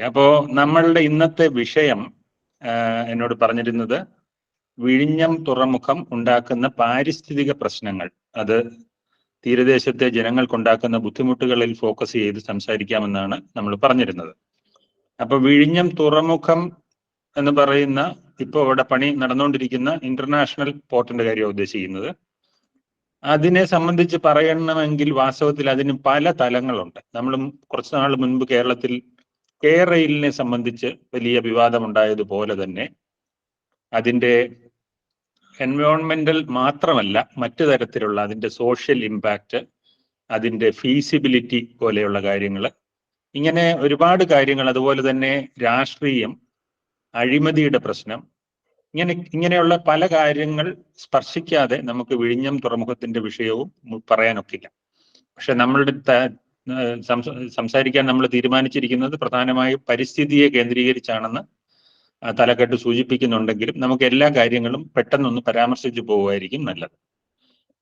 അപ്പോ നമ്മളുടെ ഇന്നത്തെ വിഷയം എന്നോട് പറഞ്ഞിരുന്നത് വിഴിഞ്ഞം തുറമുഖം ഉണ്ടാക്കുന്ന പാരിസ്ഥിതിക പ്രശ്നങ്ങൾ, അത് തീരദേശത്തെ ജനങ്ങൾക്കുണ്ടാക്കുന്ന ബുദ്ധിമുട്ടുകളിൽ ഫോക്കസ് ചെയ്ത് സംസാരിക്കാമെന്നാണ് നമ്മൾ പറഞ്ഞിരുന്നത്. അപ്പൊ വിഴിഞ്ഞം തുറമുഖം എന്ന് പറയുന്ന ഇപ്പോൾ ഇവിടെ പണി നടന്നുകൊണ്ടിരിക്കുന്ന ഇന്റർനാഷണൽ പോർട്ടിന്റെ കാര്യമാണ് ഉദ്ദേശിക്കുന്നത്. അതിനെ സംബന്ധിച്ച് പറയണമെങ്കിൽ വാസ്തവത്തിൽ അതിന് പല തലങ്ങളുണ്ട്. നമ്മളും കുറച്ചു നാൾ മുൻപ് കേരളത്തിൽ റെയിലിനെ സംബന്ധിച്ച് വലിയ വിവാദമുണ്ടായതുപോലെ തന്നെ അതിൻ്റെ എൻവയോൺമെന്റൽ മാത്രമല്ല മറ്റു തരത്തിലുള്ള അതിൻ്റെ സോഷ്യൽ ഇമ്പാക്റ്റ്, അതിൻ്റെ ഫീസിബിലിറ്റി പോലെയുള്ള കാര്യങ്ങൾ, ഇങ്ങനെ ഒരുപാട് കാര്യങ്ങൾ, അതുപോലെ തന്നെ രാഷ്ട്രീയം, അഴിമതിയുടെ പ്രശ്നം, ഇങ്ങനെയുള്ള പല കാര്യങ്ങൾ സ്പർശിക്കാതെ നമുക്ക് വിഴിഞ്ഞം തുറമുഖത്തിന്റെ വിഷയവും പറയാനൊക്കില്ല. പക്ഷെ നമ്മളുടെ സംസാരിക്കാൻ നമ്മൾ തീരുമാനിച്ചിരിക്കുന്നത് പ്രധാനമായും പരിസ്ഥിതിയെ കേന്ദ്രീകരിച്ചാണെന്ന് തലക്കെട്ട് സൂചിപ്പിക്കുന്നുണ്ടെങ്കിലും നമുക്ക് എല്ലാ കാര്യങ്ങളും പെട്ടെന്നൊന്ന് പരാമർശിച്ചു പോവുമായിരിക്കും നല്ലത്.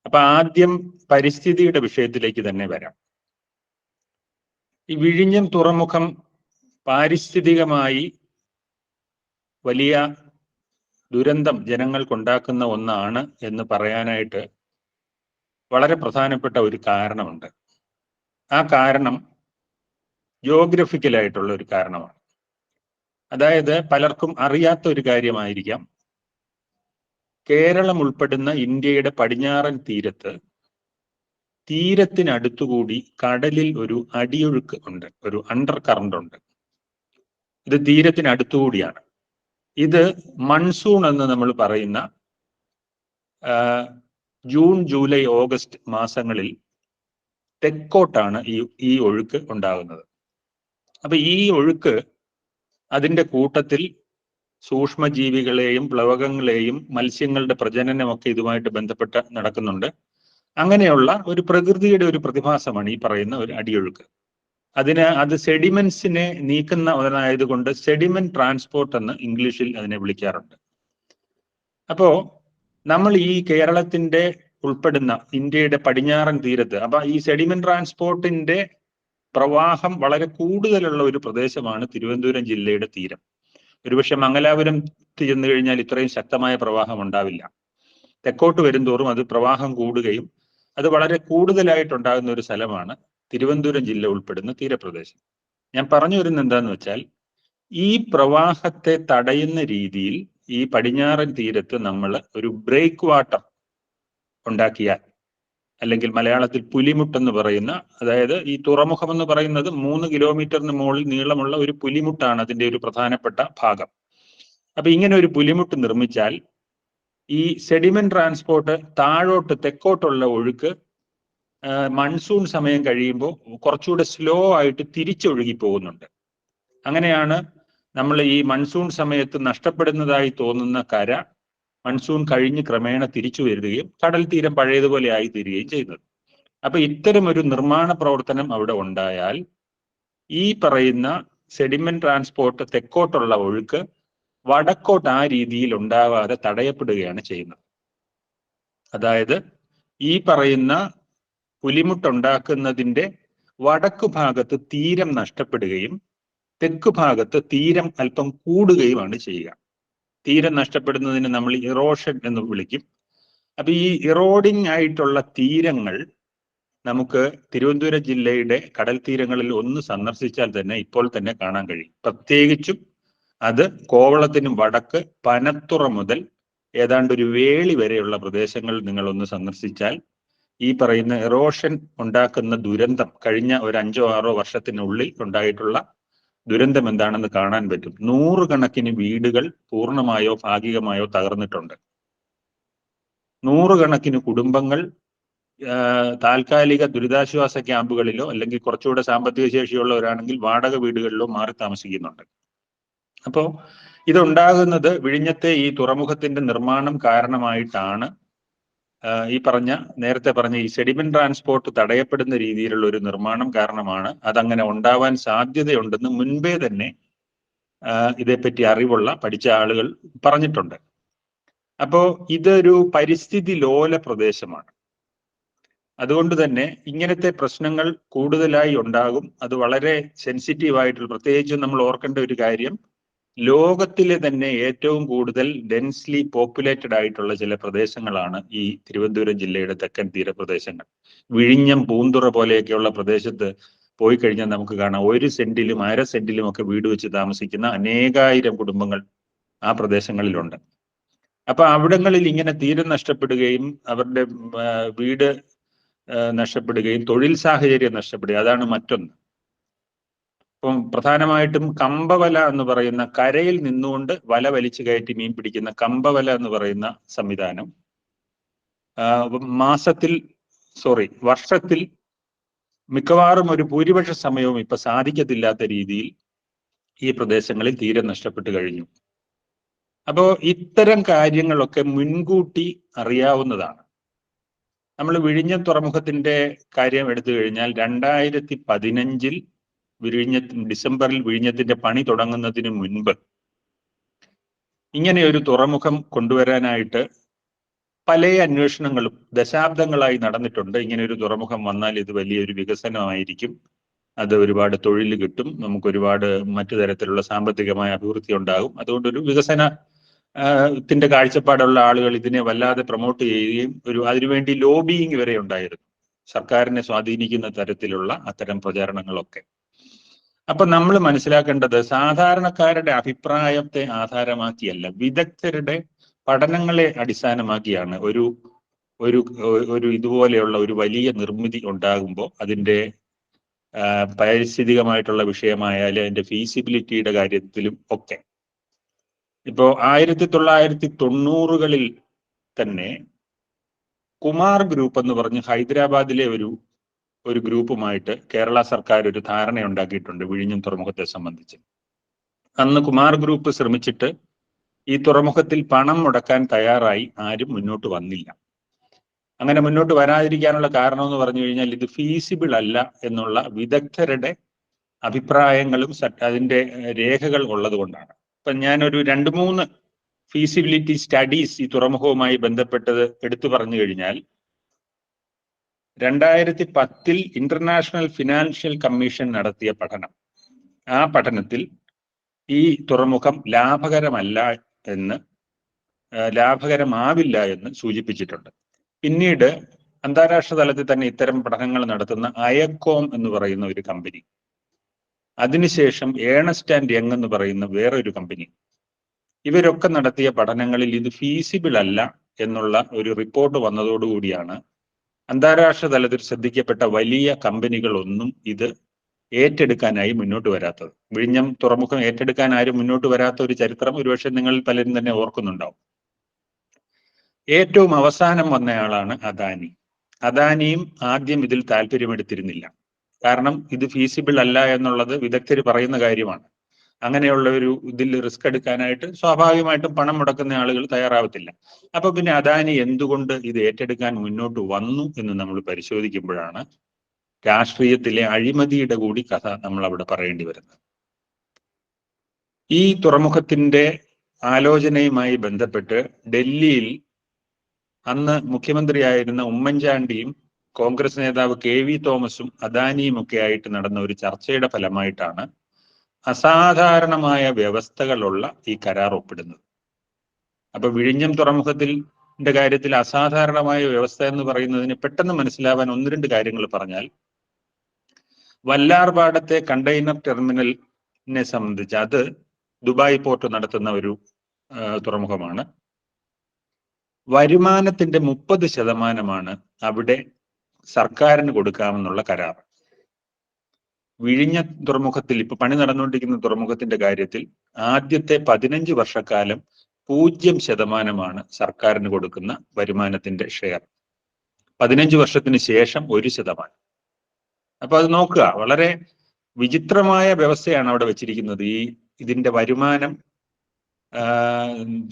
അപ്പൊ ആദ്യം പരിസ്ഥിതിയുടെ വിഷയത്തിലേക്ക് തന്നെ വരാം. ഈ വിഴിഞ്ഞം തുറമുഖം പാരിസ്ഥിതികമായി വലിയ ദുരന്തം ജനങ്ങൾക്കുണ്ടാക്കുന്ന ഒന്നാണ് എന്ന് പറയാനായിട്ട് വളരെ പ്രധാനപ്പെട്ട ഒരു കാരണമുണ്ട്. ആ കാരണം ജിയോഗ്രഫിക്കലായിട്ടുള്ള ഒരു കാരണമാണ്. അതായത് പലർക്കും അറിയാത്ത ഒരു കാര്യമായിരിക്കാം, കേരളം ഉൾപ്പെടുന്ന ഇന്ത്യയുടെ പടിഞ്ഞാറൻ തീരത്തിനടുത്തുകൂടി കടലിൽ ഒരു അടിയൊഴുക്ക് ഉണ്ട്, ഒരു അണ്ടർ കറന്റ് ഉണ്ട്. ഇത് തീരത്തിനടുത്തുകൂടിയാണ്. ഇത് മൺസൂൺ എന്ന് നമ്മൾ പറയുന്ന ജൂൺ, ജൂലൈ, ഓഗസ്റ്റ് മാസങ്ങളിൽ തെക്കോട്ടാണ് ഈ ഒഴുക്ക് ഉണ്ടാകുന്നത്. അപ്പൊ ഈ ഒഴുക്ക് അതിൻ്റെ കൂട്ടത്തിൽ സൂക്ഷ്മജീവികളെയും പ്ലവകങ്ങളെയും മത്സ്യങ്ങളുടെ പ്രജനനമൊക്കെ ഇതുമായിട്ട് ബന്ധപ്പെട്ട് നടക്കുന്നുണ്ട്. അങ്ങനെയുള്ള ഒരു പ്രകൃതിയുടെ ഒരു പ്രതിഭാസമാണ് ഈ പറയുന്ന ഒരു അടിയൊഴുക്ക്. അത് സെഡിമെന്റ്സിനെ നീക്കുന്ന ഒന്നായതുകൊണ്ട് സെഡിമെന്റ് ട്രാൻസ്പോർട്ട് എന്ന് ഇംഗ്ലീഷിൽ അതിനെ വിളിക്കാറുണ്ട്. അപ്പോ നമ്മൾ ഈ കേരളത്തിന്റെ ഉൾപ്പെടുന്ന ഇന്ത്യയുടെ പടിഞ്ഞാറൻ തീരത്ത്, അപ്പൊ ഈ സെഡിമെന്റ് ട്രാൻസ്പോർട്ടിന്റെ പ്രവാഹം വളരെ കൂടുതലുള്ള ഒരു പ്രദേശമാണ് തിരുവനന്തപുരം ജില്ലയുടെ തീരം. ഒരുപക്ഷെ മംഗലാപുരം ചെന്ന് കഴിഞ്ഞാൽ ഇത്രയും ശക്തമായ പ്രവാഹം ഉണ്ടാവില്ല. തെക്കോട്ട് വരുംതോറും അത് പ്രവാഹം കൂടുകയും അത് വളരെ കൂടുതലായിട്ടുണ്ടാകുന്ന ഒരു സ്ഥലമാണ് തിരുവനന്തപുരം ജില്ല ഉൾപ്പെടുന്ന തീരപ്രദേശം. ഞാൻ പറഞ്ഞു വരുന്നത് എന്താന്ന് വെച്ചാൽ, ഈ പ്രവാഹത്തെ തടയുന്ന രീതിയിൽ ഈ പടിഞ്ഞാറൻ തീരത്ത് നമ്മൾ ഒരു ബ്രേക്ക് വാട്ടർ ഉണ്ടാക്കിയാൽ, അല്ലെങ്കിൽ മലയാളത്തിൽ പുലിമുട്ടെന്ന് പറയുന്ന, അതായത് ഈ തുറമുഖം എന്ന് പറയുന്നത് 3 കിലോമീറ്ററിന് മുകളിൽ നീളമുള്ള ഒരു പുലിമുട്ടാണ് അതിൻ്റെ ഒരു പ്രധാനപ്പെട്ട ഭാഗം. അപ്പൊ ഇങ്ങനെ ഒരു പുലിമുട്ട് നിർമ്മിച്ചാൽ ഈ സെഡിമെന്റ് ട്രാൻസ്പോർട്ട് താഴോട്ട് തെക്കോട്ടുള്ള ഒഴുക്ക് മൺസൂൺ സമയം കഴിയുമ്പോൾ കുറച്ചുകൂടെ സ്ലോ ആയിട്ട് തിരിച്ചൊഴുകി പോകുന്നുണ്ട്. അങ്ങനെയാണ് നമ്മൾ ഈ മൺസൂൺ സമയത്ത് നഷ്ടപ്പെടുന്നതായി തോന്നുന്ന കര മൺസൂൺ കഴിഞ്ഞ് ക്രമേണ തിരിച്ചു വരികയും കടൽ തീരം പഴയതുപോലെ ആയി തീരുകയും ചെയ്യുന്നത്. അപ്പൊ ഇത്തരം ഒരു നിർമ്മാണ പ്രവർത്തനം അവിടെ ഉണ്ടായാൽ ഈ പറയുന്ന സെഡിമെന്റ് ട്രാൻസ്പോർട്ട് തെക്കോട്ടുള്ള ഒഴുക്ക് വടക്കോട്ട് ആ രീതിയിൽ ഉണ്ടാവാതെ തടയപ്പെടുകയാണ് ചെയ്യുന്നത്. അതായത് ഈ പറയുന്ന പുലിമുട്ടുണ്ടാക്കുന്നതിന്റെ വടക്കു ഭാഗത്ത് തീരം നഷ്ടപ്പെടുകയും തെക്ക് ഭാഗത്ത് തീരം അല്പം കൂടുകയുമാണ് ചെയ്യുക. തീരം നഷ്ടപ്പെടുന്നതിന് നമ്മൾ ഇറോഷൻ എന്ന് വിളിക്കും. അപ്പൊ ഈ ഇറോഡിങ് ആയിട്ടുള്ള തീരങ്ങൾ നമുക്ക് തിരുവനന്തപുരം ജില്ലയുടെ കടൽ തീരങ്ങളിൽ ഒന്ന് സന്ദർശിച്ചാൽ തന്നെ ഇപ്പോൾ തന്നെ കാണാൻ കഴിയും. പ്രത്യേകിച്ചും അത് കോവളത്തിനും വടക്ക് പനത്തുറ മുതൽ ഏതാണ്ട് ഒരു വേളി വരെയുള്ള പ്രദേശങ്ങൾ നിങ്ങൾ ഒന്ന് സന്ദർശിച്ചാൽ ഈ പറയുന്ന എറോഷൻ ഉണ്ടാക്കുന്ന ദുരന്തം, കഴിഞ്ഞ ഒരു 5-6 വർഷത്തിനുള്ളിൽ ഉണ്ടായിട്ടുള്ള ദുരന്തം എന്താണെന്ന് കാണാൻ പറ്റും. 100 കണക്കിന് വീടുകൾ പൂർണ്ണമായോ ഭാഗികമായോ തകർന്നിട്ടുണ്ട്. 100 കണക്കിന് കുടുംബങ്ങൾ താൽക്കാലിക ദുരിതാശ്വാസ ക്യാമ്പുകളിലോ അല്ലെങ്കിൽ കുറച്ചുകൂടെ സാമ്പത്തിക ശേഷിയുള്ളവരാണെങ്കിൽ വാടക വീടുകളിലോ മാറി താമസിക്കുന്നുണ്ട്. അപ്പോൾ ഇതുണ്ടാകുന്നത് വിഴിഞ്ഞത്തെ ഈ തുറമുഖത്തിന്റെ നിർമ്മാണം കാരണമായിട്ടാണ്. നേരത്തെ പറഞ്ഞ ഈ സെഡിമെന്റ് ട്രാൻസ്പോർട്ട് തടയപ്പെടുന്ന രീതിയിലുള്ള ഒരു നിർമ്മാണം കാരണമാണ് അതങ്ങനെ ഉണ്ടാവാൻ സാധ്യതയുണ്ടെന്ന് മുൻപേ തന്നെ ഇതേപ്പറ്റി അറിവുള്ള പഠിച്ച ആളുകൾ പറഞ്ഞിട്ടുണ്ട്. അപ്പോ ഇതൊരു പരിസ്ഥിതി ലോല പ്രദേശമാണ്. അതുകൊണ്ട് തന്നെ ഇങ്ങനത്തെ പ്രശ്നങ്ങൾ കൂടുതലായി ഉണ്ടാകും. അത് വളരെ സെൻസിറ്റീവ് ആയിട്ടുള്ള, പ്രത്യേകിച്ചും നമ്മൾ ഓർക്കേണ്ട ഒരു കാര്യം, ലോകത്തിലെ തന്നെ ഏറ്റവും കൂടുതൽ ഡെൻസ്ലി പോപ്പുലേറ്റഡ് ആയിട്ടുള്ള ചില പ്രദേശങ്ങളാണ് ഈ തിരുവനന്തപുരം ജില്ലയുടെ തെക്കൻ തീരപ്രദേശങ്ങൾ. വിഴിഞ്ഞം, പൂന്തുറ പോലെയൊക്കെയുള്ള പ്രദേശത്ത് പോയി കഴിഞ്ഞാൽ നമുക്ക് കാണാം 1 സെന്റിലും 1/2 സെന്റിലും ഒക്കെ വീട് വെച്ച് താമസിക്കുന്ന അനേകായിരം കുടുംബങ്ങൾ ആ പ്രദേശങ്ങളിലുണ്ട്. അപ്പൊ അവിടങ്ങളിൽ ഇങ്ങനെ തീരം നഷ്ടപ്പെടുകയും അവരുടെ വീട് നഷ്ടപ്പെടുകയും തൊഴിൽ സാഹചര്യം നഷ്ടപ്പെടുകയും, അതാണ് മറ്റൊന്ന്. ഇപ്പം പ്രധാനമായിട്ടും കമ്പവല എന്ന് പറയുന്ന, കരയിൽ നിന്നുകൊണ്ട് വല വലിച്ചു കയറ്റി മീൻ പിടിക്കുന്ന കമ്പവല എന്ന് പറയുന്ന സംവിധാനം വർഷത്തിൽ മിക്കവാറും ഒരു ഭൂരിപക്ഷ സമയവും ഇപ്പൊ സാധിക്കത്തില്ലാത്ത രീതിയിൽ ഈ പ്രദേശങ്ങളിൽ തീരെ നഷ്ടപ്പെട്ടു കഴിഞ്ഞു. അപ്പോ ഇത്തരം കാര്യങ്ങളൊക്കെ മുൻകൂട്ടി അറിയാവുന്നതാണ്. നമ്മൾ വിഴിഞ്ഞം തുറമുഖത്തിന്റെ കാര്യം എടുത്തു കഴിഞ്ഞാൽ 2015 ഡിസംബറിൽ വിഴിഞ്ഞത്തിന്റെ പണി തുടങ്ങുന്നതിന് മുൻപ് ഇങ്ങനെ ഒരു തുറമുഖം കൊണ്ടുവരാനായിട്ട് പല അന്വേഷണങ്ങളും ദശാബ്ദങ്ങളായി നടന്നിട്ടുണ്ട്. ഇങ്ങനെ ഒരു തുറമുഖം വന്നാൽ ഇത് വലിയൊരു വികസനമായിരിക്കും, അത് ഒരുപാട് തൊഴിൽ കിട്ടും, നമുക്ക് ഒരുപാട് മറ്റു തരത്തിലുള്ള സാമ്പത്തികമായ അഭിവൃദ്ധി ഉണ്ടാകും, അതുകൊണ്ടൊരു ത്തിന്റെ കാഴ്ചപ്പാടുള്ള ആളുകൾ ഇതിനെ വല്ലാതെ പ്രൊമോട്ട് ചെയ്യുകയും അതിനുവേണ്ടി ലോബിയിങ് വരെ ഉണ്ടായിരുന്നു, സർക്കാരിനെ സ്വാധീനിക്കുന്ന തരത്തിലുള്ള അത്തരം പ്രചാരണങ്ങളൊക്കെ. അപ്പൊ നമ്മൾ മനസ്സിലാക്കേണ്ടത് സാധാരണക്കാരുടെ അഭിപ്രായത്തെ ആധാരമാക്കിയല്ല, വിദഗ്ധരുടെ പഠനങ്ങളെ അടിസ്ഥാനമാക്കിയാണ് ഒരു ഇതുപോലെയുള്ള ഒരു വലിയ നിർമ്മിതി ഉണ്ടാകുമ്പോൾ അതിന്റെ പാരിസ്ഥിതികമായിട്ടുള്ള വിഷയമായാലും അതിന്റെ ഫീസിബിലിറ്റിയുടെ കാര്യത്തിലും ഒക്കെ. ഇപ്പോ 1990കളിൽ തന്നെ കുമാർ ഗ്രൂപ്പ് എന്ന് പറഞ്ഞ് ഹൈദരാബാദിലെ ഒരു ഗ്രൂപ്പുമായിട്ട് കേരള സർക്കാർ ഒരു ധാരണ ഉണ്ടാക്കിയിട്ടുണ്ട് വിഴിഞ്ഞം തുറമുഖത്തെ സംബന്ധിച്ച്. അന്ന് കുമാർ ഗ്രൂപ്പ് ശ്രമിച്ചിട്ട് ഈ തുറമുഖത്തിൽ പണം മുടക്കാൻ തയ്യാറായി ആരും മുന്നോട്ട് വന്നില്ല. അങ്ങനെ മുന്നോട്ട് വരാതിരിക്കാനുള്ള കാരണം എന്ന് പറഞ്ഞു കഴിഞ്ഞാൽ ഇത് ഫീസിബിൾ അല്ല എന്നുള്ള വിദഗ്ധരുടെ അഭിപ്രായങ്ങളും അതിന്റെ രേഖകൾ ഉള്ളത് കൊണ്ടാണ്. ഇപ്പൊ ഞാനൊരു 2-3 ഫീസിബിലിറ്റി സ്റ്റഡീസ് ഈ തുറമുഖവുമായി ബന്ധപ്പെട്ടത് എടുത്തു പറഞ്ഞു കഴിഞ്ഞാൽ, 2010 ഇന്റർനാഷണൽ ഫിനാൻഷ്യൽ കമ്മീഷൻ നടത്തിയ പഠനം, ആ പഠനത്തിൽ ഈ തുറമുഖം ലാഭകരമാവില്ല എന്ന് സൂചിപ്പിച്ചിട്ടുണ്ട്. പിന്നീട് അന്താരാഷ്ട്ര തലത്തിൽ തന്നെ ഇത്തരം പഠനങ്ങൾ നടത്തുന്ന അയക്കോം എന്ന് പറയുന്ന ഒരു കമ്പനി, അതിനുശേഷം ഏണസ്റ്റ് ആൻഡ് യങ് എന്ന് പറയുന്ന വേറൊരു കമ്പനി, ഇവരൊക്കെ നടത്തിയ പഠനങ്ങളിൽ ഇത് ഫീസിബിൾ അല്ല എന്നുള്ള ഒരു റിപ്പോർട്ട് വന്നതോടുകൂടിയാണ് അന്താരാഷ്ട്ര തലത്തിൽ ശ്രദ്ധിക്കപ്പെട്ട വലിയ കമ്പനികളൊന്നും ഇത് ഏറ്റെടുക്കാനായി മുന്നോട്ട് വരാത്തത്. വിഴിഞ്ഞം തുറമുഖം ഏറ്റെടുക്കാൻ ആരും മുന്നോട്ട് വരാത്ത ഒരു ചരിത്രം ഒരുപക്ഷെ നിങ്ങൾ പലരും തന്നെ ഓർക്കുന്നുണ്ടാവും. ഏറ്റവും അവസാനം വന്നയാളാണ് അദാനി. അദാനിയും ആദ്യം ഇതിൽ താല്പര്യമെടുത്തിരുന്നില്ല. കാരണം ഇത് ഫീസിബിൾ അല്ല എന്നുള്ളത് വിദഗ്ധർ പറയുന്ന കാര്യമാണ്. അങ്ങനെയുള്ള ഒരു ഇതിൽ റിസ്ക് എടുക്കാനായിട്ട് സ്വാഭാവികമായിട്ടും പണം മുടക്കുന്ന ആളുകൾ തയ്യാറാവത്തില്ല. അപ്പൊ പിന്നെ അദാനി എന്തുകൊണ്ട് ഇത് ഏറ്റെടുക്കാൻ മുന്നോട്ട് വന്നു എന്ന് നമ്മൾ പരിശോധിക്കുമ്പോഴാണ് രാഷ്ട്രീയത്തിലെ അഴിമതിയുടെ കൂടി കഥ നമ്മൾ അവിടെ പറയേണ്ടി വരുന്നത്. ഈ തുറമുഖത്തിന്റെ ആലോചനയുമായി ബന്ധപ്പെട്ട് ഡൽഹിയിൽ അന്ന് മുഖ്യമന്ത്രിയായിരുന്ന ഉമ്മൻചാണ്ടിയും കോൺഗ്രസ് നേതാവ് KV തോമസും അദാനിയും ഒക്കെ ആയിട്ട് നടന്ന ഒരു ചർച്ചയുടെ ഫലമായിട്ടാണ് അസാധാരണമായ വ്യവസ്ഥകളുള്ള ഈ കരാർ ഒപ്പിടുന്നത്. അപ്പൊ വിഴിഞ്ഞം തുറമുഖത്തിന്റെ കാര്യത്തിൽ അസാധാരണമായ വ്യവസ്ഥ എന്ന് പറയുന്നതിന് പെട്ടെന്ന് മനസ്സിലാവാൻ 1-2 കാര്യങ്ങൾ പറഞ്ഞാൽ, വല്ലാർപാടത്തെ കണ്ടെയ്നർ ടെർമിനലിനെ സംബന്ധിച്ച് അത് ദുബായ് പോർട്ട് നടത്തുന്ന ഒരു തുറമുഖമാണ്. വരുമാനത്തിന്റെ 30% അവിടെ സർക്കാരിന് കൊടുക്കാമെന്നുള്ള കരാർ. വിഴിഞ്ഞ തുറമുഖത്തിൽ ഇപ്പൊ പണി നടന്നുകൊണ്ടിരിക്കുന്ന തുറമുഖത്തിന്റെ കാര്യത്തിൽ ആദ്യത്തെ 15 വർഷക്കാലം 0% സർക്കാരിന് കൊടുക്കുന്ന വരുമാനത്തിന്റെ ഷെയർ. 15 വർഷത്തിന് ശേഷം 1%. അപ്പൊ അത് നോക്കുക, വളരെ വിചിത്രമായ വ്യവസ്ഥയാണ് അവിടെ വെച്ചിരിക്കുന്നത് ഇതിന്റെ വരുമാനം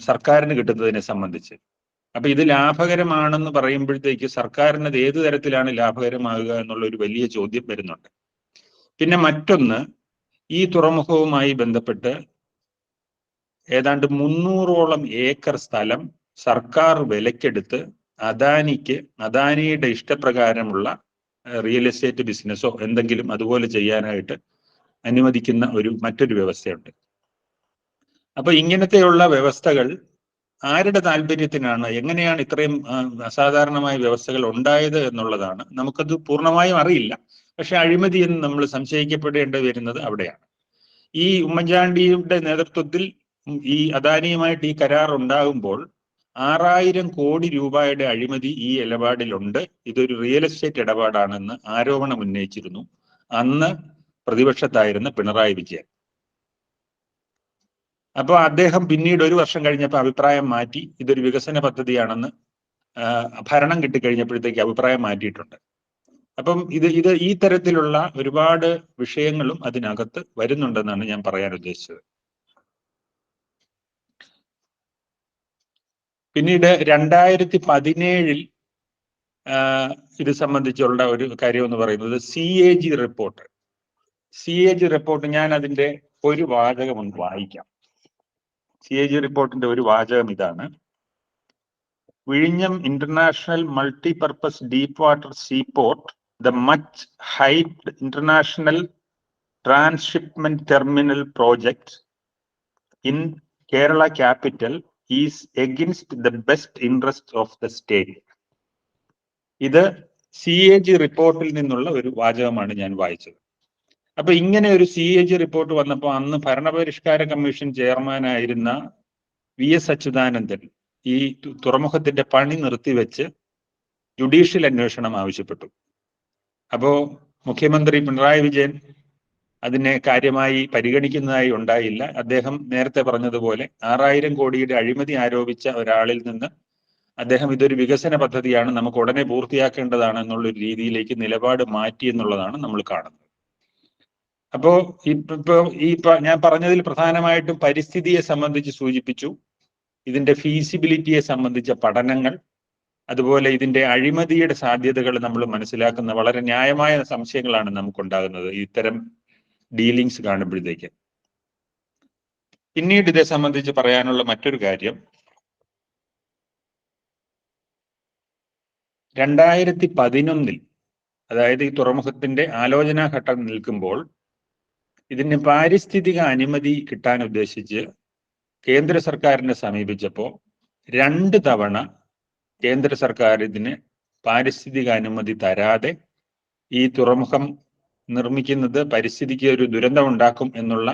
സർക്കാരിന് കിട്ടുന്നതിനെ സംബന്ധിച്ച്. അപ്പൊ ഇത് ലാഭകരമാണെന്ന് പറയുമ്പോഴത്തേക്ക് സർക്കാരിന് അത് ഏത് തരത്തിലാണ് ലാഭകരമാകുക എന്നുള്ള ഒരു വലിയ ചോദ്യം വരുന്നുണ്ട്. പിന്നെ മറ്റൊന്ന്, ഈ തുറമുഖവുമായി ബന്ധപ്പെട്ട് ഏതാണ്ട് 300ഓളം ഏക്കർ സ്ഥലം സർക്കാർ വിലക്കെടുത്ത് അദാനിയുടെ ഇഷ്ടപ്രകാരമുള്ള റിയൽ എസ്റ്റേറ്റ് ബിസിനസ്സോ എന്തെങ്കിലും അതുപോലെ ചെയ്യാനായിട്ട് അനുവദിക്കുന്ന മറ്റൊരു വ്യവസ്ഥയുണ്ട്. അപ്പൊ ഇങ്ങനത്തെയുള്ള വ്യവസ്ഥകൾ ആരുടെ താല്പര്യത്തിനാണ്, എങ്ങനെയാണ് ഇത്രയും അസാധാരണമായ വ്യവസ്ഥകൾ ഉണ്ടായത് എന്നുള്ളതാണ് നമുക്കത് പൂർണ്ണമായും അറിയില്ല. പക്ഷെ അഴിമതി എന്ന് നമ്മൾ സംശയിക്കപ്പെടേണ്ടി വരുന്നത് അവിടെയാണ്. ഈ ഉമ്മൻചാണ്ടിയുടെ നേതൃത്വത്തിൽ ഈ അദാനിയുമായിട്ട് ഈ കരാർ ഉണ്ടാകുമ്പോൾ 6000 കോടി രൂപയുടെ അഴിമതി ഈ ഇടപാടിലുണ്ട്, ഇതൊരു റിയൽ എസ്റ്റേറ്റ് ഇടപാടാണെന്ന് ആരോപണം ഉന്നയിച്ചിരുന്നു അന്ന് പ്രതിപക്ഷത്തായിരുന്ന പിണറായി വിജയൻ. അപ്പോൾ അദ്ദേഹം പിന്നീട് 1 വർഷം കഴിഞ്ഞപ്പോൾ അഭിപ്രായം മാറ്റി, ഇതൊരു വികസന പദ്ധതിയാണെന്ന് ഭരണം കിട്ടിക്കഴിഞ്ഞപ്പോഴത്തേക്ക് അഭിപ്രായം മാറ്റിയിട്ടുണ്ട്. അപ്പം ഇത് ഈ തരത്തിലുള്ള ഒരുപാട് വിഷയങ്ങളും അതിനകത്ത് വരുന്നുണ്ടെന്നാണ് ഞാൻ പറയാൻ ഉദ്ദേശിച്ചത്. പിന്നീട് 2017 ഇത് സംബന്ധിച്ചുള്ള ഒരു കാര്യം എന്ന് പറയുന്നത് CAG റിപ്പോർട്ട്. CAG റിപ്പോർട്ട് ഞാൻ അതിന്റെ ഒരു വാചകം ഒന്ന് വായിക്കാം. CAG റിപ്പോർട്ടിന്റെ ഒരു വാചകം ഇതാണ്: വിഴിഞ്ഞം international multipurpose deep water seaport, the much hyped international transshipment terminal project in Kerala capital is against the best interest of the state. ഇത് CAG റിപ്പോർട്ടിൽ നിന്നുള്ള ഒരു വാചകമാണ് ഞാൻ വായിച്ചത്. അപ്പൊ ഇങ്ങനെ ഒരു CAG റിപ്പോർട്ട് വന്നപ്പോൾ അന്ന് ഭരണപരിഷ്കാര കമ്മീഷൻ ചെയർമാനായിരുന്ന VS അച്യുതാനന്ദൻ ഈ തുറമുഖത്തിന്റെ പണി നിർത്തിവെച്ച് ജുഡീഷ്യൽ അന്വേഷണം ആവശ്യപ്പെട്ടു. അപ്പോ മുഖ്യമന്ത്രി പിണറായി വിജയൻ അതിനെ കാര്യമായി പരിഗണിക്കുന്നതായി ഉണ്ടായില്ല. അദ്ദേഹം നേരത്തെ പറഞ്ഞതുപോലെ 6000 കോടിയുടെ അഴിമതി ആരോപിച്ച ഒരാളിൽ നിന്ന് അദ്ദേഹം ഇതൊരു വികസന പദ്ധതിയാണ്, നമുക്ക് ഉടനെ പൂർത്തിയാക്കേണ്ടതാണ് എന്നുള്ളൊരു രീതിയിലേക്ക് നിലപാട് മാറ്റി എന്നുള്ളതാണ് നമ്മൾ കാണുന്നത്. അപ്പോ ഞാൻ പറഞ്ഞതിൽ പ്രധാനമായിട്ടും പരിസ്ഥിതിയെ സംബന്ധിച്ച് സൂചിപ്പിച്ചു, ഇതിന്റെ ഫീസിബിലിറ്റിയെ സംബന്ധിച്ച പഠനങ്ങൾ, അതുപോലെ ഇതിന്റെ അഴിമതിയുടെ സാധ്യതകൾ നമ്മൾ മനസ്സിലാക്കുന്ന വളരെ ന്യായമായ സംശയങ്ങളാണ് നമുക്കുണ്ടാകുന്നത് ഇത്തരം ഡീലിങ്സ് കാണുമ്പോഴത്തേക്ക്. പിന്നീട് ഇതേ സംബന്ധിച്ച് പറയാനുള്ള മറ്റൊരു കാര്യം, 2011 അതായത് ഈ തുറമുഖത്തിന്റെ ആലോചനാ ഘട്ടം നിൽക്കുമ്പോൾ ഇതിന് പാരിസ്ഥിതിക അനുമതി കിട്ടാൻ ഉദ്ദേശിച്ച് കേന്ദ്ര സർക്കാരിനെ സമീപിച്ചപ്പോൾ 2 തവണ കേന്ദ്ര സർക്കാർ ഇതിന് പാരിസ്ഥിതിക അനുമതി തരാതെ ഈ തുറമുഖം നിർമ്മിക്കുന്നത് പരിസ്ഥിതിക്ക് ഒരു ദുരന്തം ഉണ്ടാക്കും എന്നുള്ള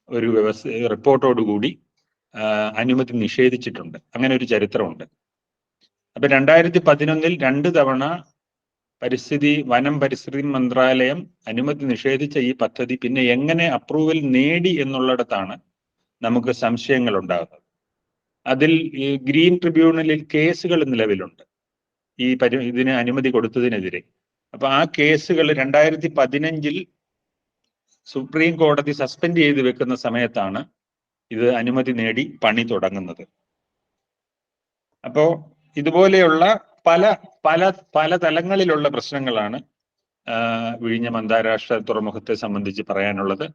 ഒരു റിപ്പോർട്ടോടുകൂടി അനുമതി നിഷേധിച്ചിട്ടുണ്ട്. അങ്ങനെ ഒരു ചരിത്രമുണ്ട്. അപ്പൊ 2011 2 തവണ പരിസ്ഥിതി മന്ത്രാലയം അനുമതി നിഷേധിച്ച ഈ പദ്ധതി പിന്നെ എങ്ങനെ അപ്രൂവൽ നേടി എന്നുള്ളിടത്താണ് നമുക്ക് സംശയങ്ങൾ ഉണ്ടാകുന്നത്. അതിൽ ഈ ഗ്രീൻ ട്രിബ്യൂണലിൽ കേസുകൾ നിലവിലുണ്ട് ഇതിന് അനുമതി കൊടുത്തതിനെതിരെ. അപ്പൊ ആ കേസുകൾ 2015 സുപ്രീം കോടതി സസ്പെൻഡ് ചെയ്ത് വെക്കുന്ന സമയത്താണ് ഇത് അനുമതി നേടി പണി തുടങ്ങുന്നത്. അപ്പോ ഇതുപോലെയുള്ള പല പല പല തലങ്ങളിലുള്ള പ്രശ്നങ്ങളാണ് വിഴിഞ്ഞം അന്താരാഷ്ട്ര തുറമുഖത്തെ സംബന്ധിച്ച് പറയാനുള്ളത്.